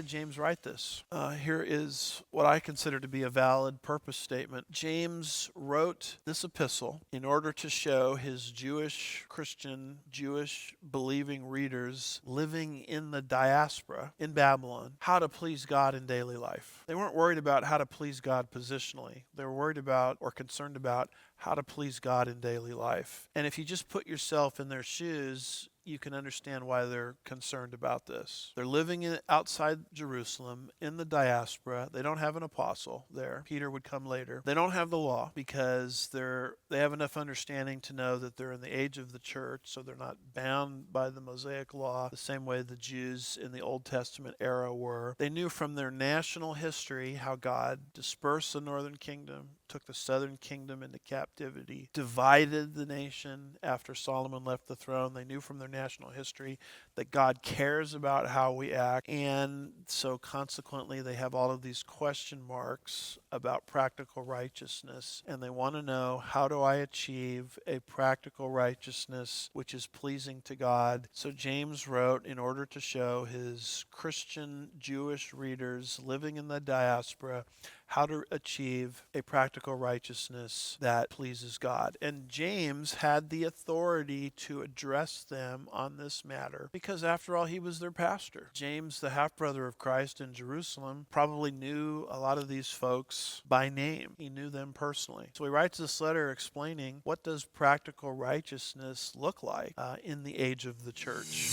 did James write this? Here is what I consider to be a valid purpose statement. James wrote this epistle in order to show his Jewish Christian, Jewish believing readers living in the diaspora in Babylon how to please God in daily life. They weren't worried about how to please God positionally. They were worried about or concerned about how to please God in daily life. And if you just put yourself in their shoes, you can understand why they're concerned about this. They're living outside Jerusalem in the diaspora. They don't have an apostle there. Peter would come later. They don't have the law because they have enough understanding to know that they're in the age of the church, so they're not bound by the Mosaic law the same way the Jews in the Old Testament era were. They knew from their national history how God dispersed the northern kingdom, took the southern kingdom into captivity, divided the nation after Solomon left the throne. They knew from their national history that God cares about how we act, and so consequently they have all of these question marks about practical righteousness, and they want to know, how do I achieve a practical righteousness which is pleasing to God? So James wrote in order to show his Christian Jewish readers living in the diaspora how to achieve a practical righteousness that pleases God. And James had the authority to address them on this matter because, after all, he was their pastor. James, the half-brother of Christ in Jerusalem, probably knew a lot of these folks by name. He knew them personally. So he writes this letter explaining what does practical righteousness look like in the age of the church.